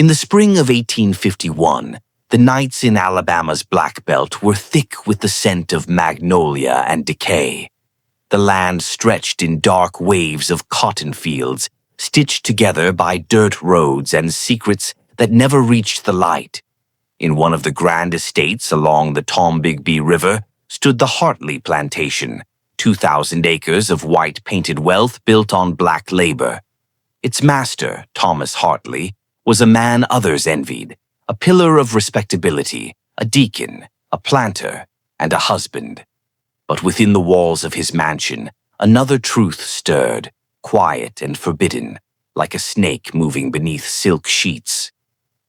In the spring of 1851, the nights in Alabama's Black Belt were thick with the scent of magnolia and decay. The land stretched in dark waves of cotton fields, stitched together by dirt roads and secrets that never reached the light. In one of the grand estates along the Tombigbee River stood the Hartley Plantation, 2,000 acres of white-painted wealth built on black labor. Its master, Thomas Hartley, was a man others envied, a pillar of respectability, a deacon, a planter, and a husband. But within the walls of his mansion, another truth stirred, quiet and forbidden, like a snake moving beneath silk sheets.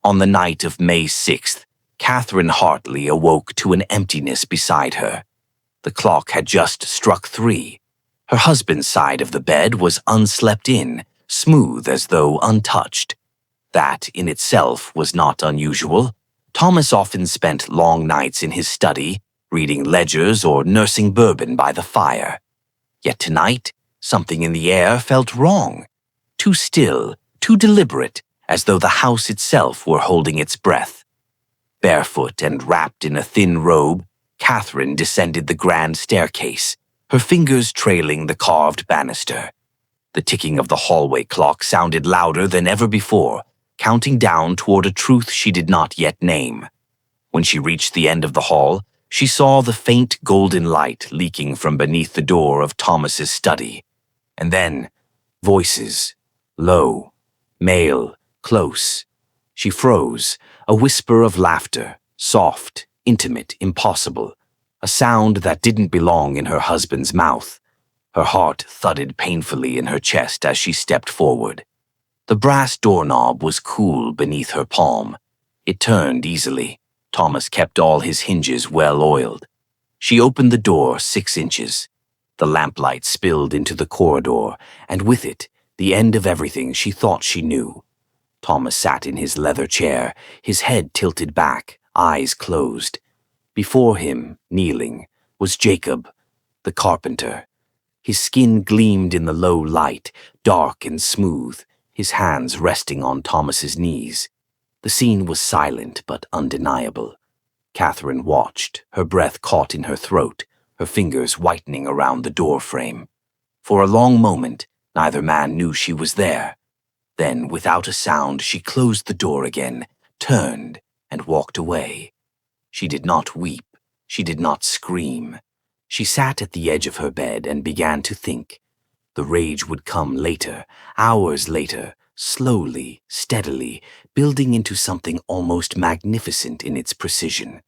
On the night of May 6th, Catherine Hartley awoke to an emptiness beside her. The clock had just struck 3. Her husband's side of the bed was unslept in, smooth as though untouched. That, in itself, was not unusual. Thomas often spent long nights in his study, reading ledgers or nursing bourbon by the fire. Yet tonight, something in the air felt wrong. Too still, too deliberate, as though the house itself were holding its breath. Barefoot and wrapped in a thin robe, Catherine descended the grand staircase, her fingers trailing the carved banister. The ticking of the hallway clock sounded louder than ever before, counting down toward a truth she did not yet name. When she reached the end of the hall, she saw the faint golden light leaking from beneath the door of Thomas's study. And then, voices, low, male, close. She froze, a whisper of laughter, soft, intimate, impossible, a sound that didn't belong in her husband's mouth. Her heart thudded painfully in her chest as she stepped forward. The brass doorknob was cool beneath her palm. It turned easily. Thomas kept all his hinges well oiled. She opened the door 6 inches. The lamplight spilled into the corridor, and with it, the end of everything she thought she knew. Thomas sat in his leather chair, his head tilted back, eyes closed. Before him, kneeling, was Jacob, the carpenter. His skin gleamed in the low light, dark and smooth, his hands resting on Thomas's knees. The scene was silent but undeniable. Catherine watched, her breath caught in her throat, her fingers whitening around the doorframe. For a long moment, neither man knew she was there. Then, without a sound, she closed the door again, turned, and walked away. She did not weep. She did not scream. She sat at the edge of her bed and began to think. The rage would come later, hours later, slowly, steadily, building into something almost magnificent in its precision.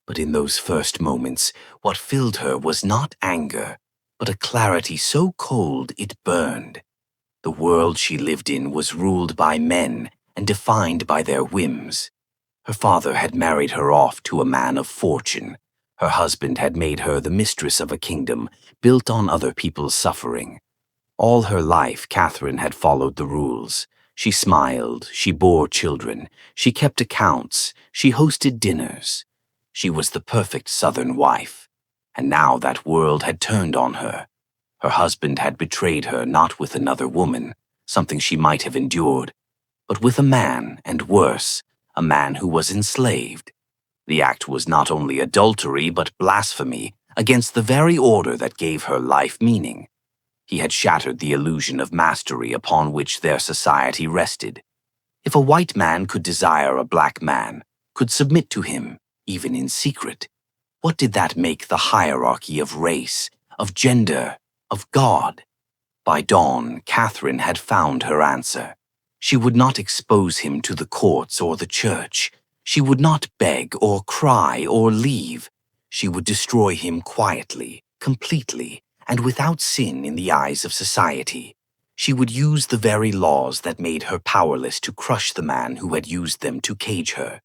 But in those first moments, what filled her was not anger, but a clarity so cold it burned. The world she lived in was ruled by men and defined by their whims. Her father had married her off to a man of fortune. Her husband had made her the mistress of a kingdom built on other people's suffering. All her life, Catherine had followed the rules. She smiled, she bore children, she kept accounts, she hosted dinners. She was the perfect Southern wife. And now that world had turned on her. Her husband had betrayed her not with another woman, something she might have endured, but with a man, and worse, a man who was enslaved. The act was not only adultery but blasphemy against the very order that gave her life meaning. He had shattered the illusion of mastery upon which their society rested. If a white man could desire a black man, could submit to him, even in secret, what did that make the hierarchy of race, of gender, of God? By dawn, Catherine had found her answer. She would not expose him to the courts or the church. She would not beg or cry or leave. She would destroy him quietly, completely, and without sin in the eyes of society. She would use the very laws that made her powerless to crush the man who had used them to cage her.